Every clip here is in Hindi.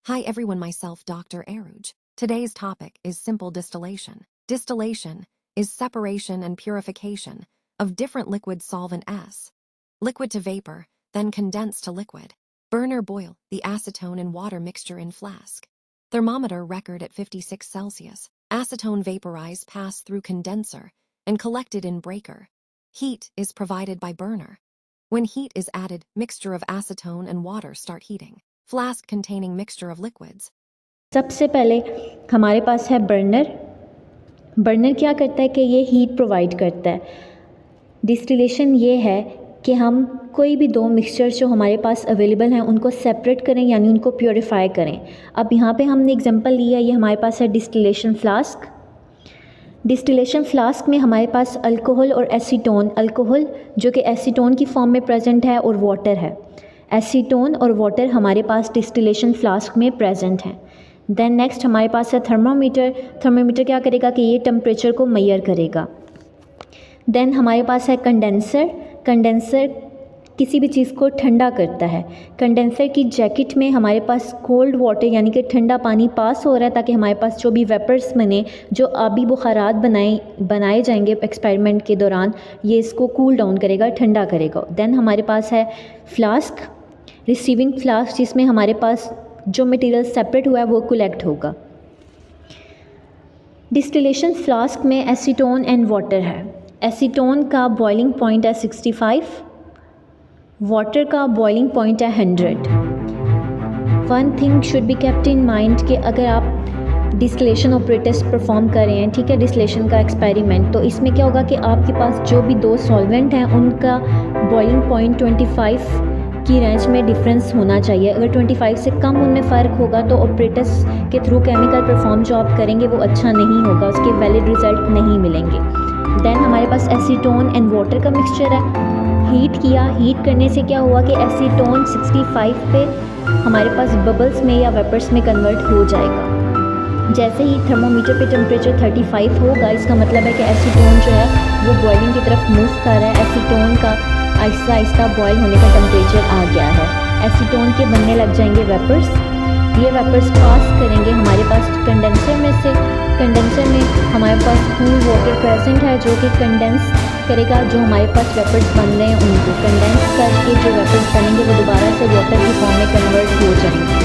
Hi everyone, myself Dr. Aruj. Today's topic is simple distillation. Distillation is separation and purification of different liquid solvent S. Liquid to vapor, then condense to liquid. Burner boil the acetone and water mixture in flask. Thermometer record at 56 Celsius. Acetone vaporized pass through condenser and collected in breaker. Heat is provided by burner. When heat is added, mixture of acetone and water start heating. Flask containing mixture of liquids. सबसे पहले हमारे पास है बर्नर। बर्नर क्या करता है कि ये हीट प्रोवाइड करता है। डिस्टिलेशन ये है कि हम कोई भी दो मिक्सचर जो हमारे पास अवेलेबल हैं उनको सेपरेट करें, यानी उनको प्योरीफाई करें। अब यहाँ पे हमने एग्जांपल लिया, ये हमारे पास है डिस्टिलेशन फ्लास्क। डिस्टिलेशन फ्लास्क में हमारे पास अल्कोहल और एसीटोन, अल्कोहल जो कि एसीटोन की फॉर्म में प्रेजेंट है और वाटर है। एसीटोन और वाटर हमारे पास डिस्टिलेशन फ्लास्क में प्रेजेंट हैं। देन नेक्स्ट हमारे पास है थर्मामीटर। थर्मामीटर क्या करेगा कि ये टेम्परेचर को मेजर करेगा। देन हमारे पास है कंडेंसर। कंडेंसर किसी भी चीज़ को ठंडा करता है। कंडेंसर की जैकेट में हमारे पास कोल्ड वाटर यानी कि ठंडा पानी पास हो रहा है ताकि हमारे पास जो भी वेपर्स बने, जो आबी बुखारात बनाए जाएंगे एक्सपेरिमेंट के दौरान, ये इसको कूल डाउन करेगा, ठंडा करेगा। देन हमारे पास है फ्लास्क, रिसीविंग फ्लास्क, जिसमें हमारे पास जो मटेरियल सेपरेट हुआ है वो कलेक्ट होगा। डिस्टिलेशन फ्लास्क में एसीटोन एंड वाटर है। एसीटोन का बॉइलिंग पॉइंट है 65, वाटर का बॉइलिंग पॉइंट है 100। One thing should be kept in mind कि अगर आप डिस्टिलेशन ऑपरेटर्स परफॉर्म कर रहे हैं, ठीक है, डिस्टिलेशन का एक्सपेरिमेंट, तो इसमें क्या होगा कि आपके पास जो भी दो सॉल्वेंट हैं उनका बॉइलिंग पॉइंट 25 की रेंज में डिफरेंस होना चाहिए। अगर 25 से कम उनमें फ़र्क होगा तो ऑपरेटर्स के थ्रू केमिकल परफॉर्म जो आप करेंगे वो अच्छा नहीं होगा, उसके वैलिड रिजल्ट नहीं मिलेंगे। देन हमारे पास एसीटोन एंड वाटर का मिक्सचर है। हीट किया, हीट करने से क्या हुआ कि एसीटोन 65 पे हमारे पास बबल्स में या वेपर्स में कन्वर्ट हो जाएगा। जैसे ही थर्मोमीटर पे टेम्परेचर 35 होगा, इसका मतलब है कि एसीटोन जो है वो बॉइलिंग की तरफ मूव कर रहा है। एसीटोन का आहिस्ता आहिस्ता बॉयल होने का टेम्परेचर आ गया है। एसीटोन के बनने लग जाएंगे वेपर्स। ये वेपर्स पास करेंगे हमारे पास कंडेंसर में से। कंडेंसर में हमारे पास कूल वाटर प्रेजेंट है जो कि कंडेंस करेगा जो हमारे पास वेपर्स बन रहे हैं उनको। कंडेंस करके जो वेपर्स बनेंगे वो दोबारा से वाटर की फॉर्म में कन्वर्ट हो जाएंगे।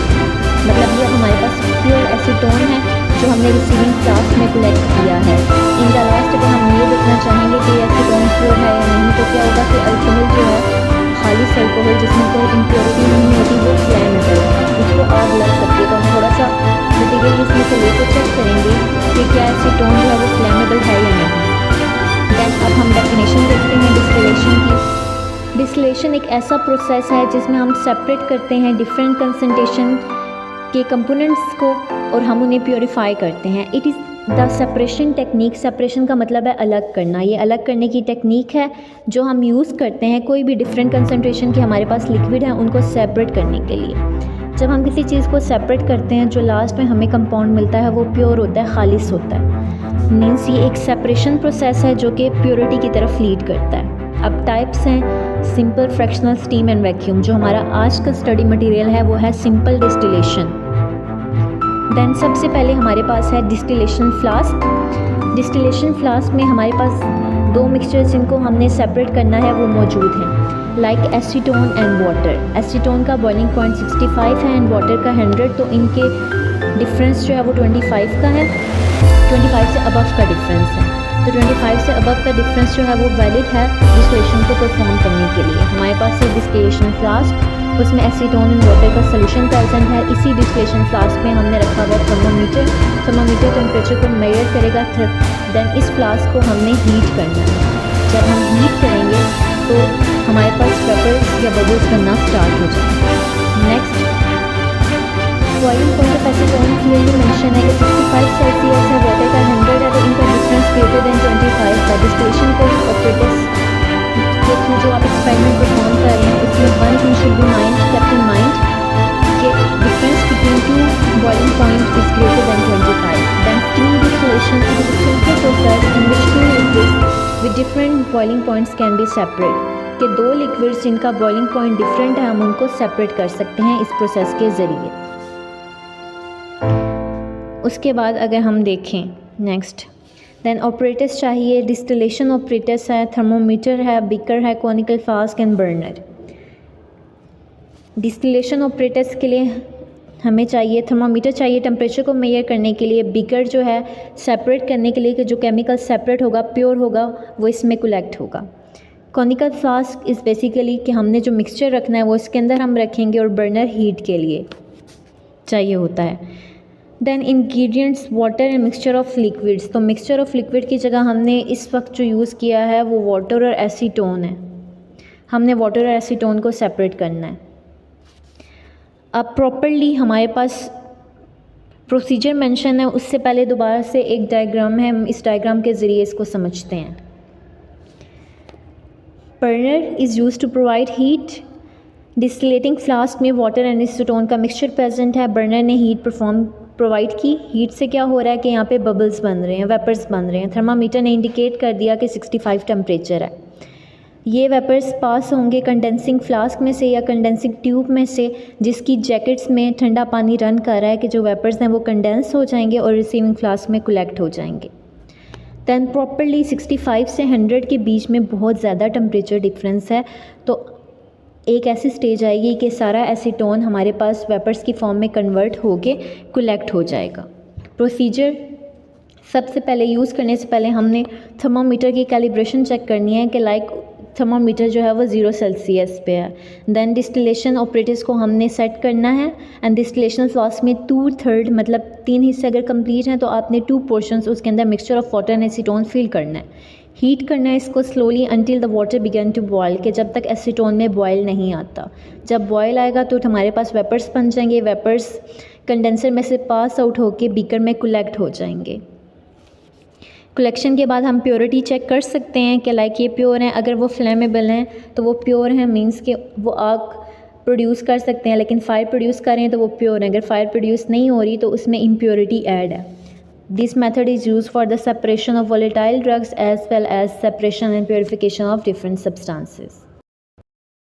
मतलब ये हमारे पास प्योर एसीटोन है जो हमने रिसीविंग फ्लास्क में कलेक्ट किया है। इन द लास्ट अगर हम ये देखना चाहेंगे कि एसीटोन प्योर है या नहीं, तो क्या होगा कि अल्कोहल जो है, खालिस अल्कोहल जिसमें कोई इम्प्योरिटी नहीं होती, वो फ्लेमेबल है, उसको आग लग सकती है। तो हम थोड़ा सा मटीरियल इसमें से लेकर चेक करेंगे कि क्या एसीटोन जो है वो फ्लेमेबल है या नहीं। देन अब हम डेफिनेशन देखते हैं डिस्टिलेशन की। डिस्टिलेशन एक ऐसा प्रोसेस है जिसमें हम सेपरेट करते हैं डिफरेंट कंसंट्रेशन के कंपोनेंट्स को और हम उन्हें प्योरीफाई करते हैं। It is the separation technique. Separation का मतलब है अलग करना। ये अलग करने की टेक्निक है जो हम यूज़ करते हैं कोई भी डिफरेंट कंसंट्रेशन के हमारे पास लिक्विड है उनको सेपरेट करने के लिए। जब हम किसी चीज़ को सेपरेट करते हैं, जो लास्ट में हमें कंपाउंड मिलता है वो प्योर होता है, खालिस होता है। मीन्स ये एक सेपरेशन प्रोसेस है जो कि प्योरिटी की तरफ लीड करता है। अब टाइप्स हैं simple, fractional, steam and vacuum. जो हमारा आज का स्टडी मटेरियल है वो है सिंपल डिस्टिलेशन। देन सबसे पहले हमारे पास है डिस्टिलेशन फ्लास्क। डिस्टिलेशन फ्लास्क में हमारे पास दो मिक्सचर जिनको हमने सेपरेट करना है वो मौजूद हैं, like acetone and water. Acetone का बॉइलिंग पॉइंट 65 है एंड वाटर का 100, तो इनके डिफरेंस जो है वो 25 का है। 25 से अबव का डिफरेंस है, तो 25 से अबव का डिफरेंस जो है वो वैलिड है डिस्टिलेशन को परफॉर्म करने के लिए। हमारे पास है डिस्टिलेशन फ्लास्क, उसमें एसीटोन एंड वाटर का सोल्यूशन प्रेजेंट है। इसी डिस्टिलेशन फ्लास्क में हमने रखा हुआ थर्मोमीटर। थर्मोमीटर टेम्परेचर को मेजर करेगा। देन इस फ्लास्क को हमने हीट करना है। जब हम हीट करेंगे तो हमारे पास वेपर्स या बबल्स बनना स्टार्ट हो जाएंगे। Next boiling point of acetone clearly mention है कि 65 सेल्सियस है, वाटर का 100 है, तो इनका डिफरेंस ग्रेटर देन 25 है। डिस्टिलेशन को ऑपरेटर्स के थ्रू जो आप एक्सपेरिमेंट परफॉर्म कर रहे हैं उसमें one thing should be kept in mind कि difference between two boiling point is greater than 25। Then steam distillation is a simple process in which two liquids with different boiling points can be separate. कि दो लिक्विड्स जिनका बॉइलिंग पॉइंट डिफरेंट है हम उनको सेपरेट कर सकते हैं इस प्रोसेस के ज़रिए। उसके बाद अगर हम देखें नेक्स्ट, देन ऑपरेटर्स चाहिए, डिस्टिलेशन ऑपरेटर्स है, थर्मोमीटर है, बीकर है, conical flask and burner. Distillation operators के लिए हमें चाहिए थर्मोमीटर चाहिए टेम्परेचर को मेजर करने के लिए, बीकर जो है सेपरेट करने के लिए कि जो केमिकल सेपरेट होगा प्योर होगा वो इसमें कलेक्ट होगा। कॉनिकल फ्लास्क इज़ बेसिकली कि हमने जो मिक्सचर रखना है वो इसके अंदर हम रखेंगे, और बर्नर हीट के लिए चाहिए होता है। Then ingredients water and mixture of liquids, तो मिक्सचर ऑफ लिक्विड की जगह हमने इस वक्त जो यूज़ किया है वो वाटर और एसीटोन है। हमने वाटर और एसीटोन को सेपरेट करना है। अब प्रॉपरली हमारे पास प्रोसीजर मेंशन है, उससे पहले दोबारा से एक डायग्राम है, हम इस डायग्राम के ज़रिए इसको समझते हैं। Burner is use to provide heat. Distillating flask में वाटर एंड एसीटोन का मिक्सचर प्रेजेंट है, बर्नर ने हीट प्रोवाइड की। हीट से क्या हो रहा है कि यहाँ पे बबल्स बन रहे हैं, वेपर्स बन रहे हैं। थर्मामीटर ने इंडिकेट कर दिया कि 65 टेम्परेचर है। ये वेपर्स पास होंगे कंडेंसिंग फ्लास्क में से या कंडेंसिंग ट्यूब में से, जिसकी जैकेट्स में ठंडा पानी रन कर रहा है कि जो वेपर्स हैं वो कंडेंस हो जाएंगे और रिसीविंग फ्लास्क में कलेक्ट हो जाएंगे। दैन प्रॉपरली 65 से 100 के बीच में बहुत ज़्यादा टेम्परेचर डिफरेंस है, तो एक ऐसी स्टेज आएगी कि सारा एसीटोन हमारे पास वेपर्स की फॉर्म में कन्वर्ट होके कलेक्ट हो जाएगा। प्रोसीजर, सबसे पहले यूज़ करने से पहले हमने थर्मोमीटर की कैलिब्रेशन चेक करनी है कि लाइक थर्मोमीटर जो है वो 0 सेल्सियस पे है। देन डिस्टिलेशन ऑपरेटर्स को हमने सेट करना है, एंड डिस्टिलेशन फ्लास्क में 2/3 मतलब 3 हिस्से अगर कंप्लीट हैं तो आपने 2 पोर्शंस उसके अंदर mixture of water and acetone fill करना है। हीट करना है इसको slowly until the water begin to boil, कि जब तक एसीटोन में बॉयल नहीं आता। जब बॉयल आएगा तो हमारे पास वेपर्स बन जाएंगे, वेपर्स कंडेंसर में से पास आउट होके बीकर में कलेक्ट हो जाएंगे। कलेक्शन के बाद हम प्योरिटी चेक कर सकते हैं कि लाइक ये प्योर हैं, अगर वो फ्लेमेबल हैं तो वो प्योर हैं, मींस कि वो आग प्रोड्यूस कर सकते हैं, लेकिन फायर प्रोड्यूस करें तो वो प्योर हैं। अगर फायर प्रोड्यूस नहीं हो रही तो उसमें इम्प्योरिटी ऐड है। This method is use for the separation of volatile drugs as well as separation and purification of different substances.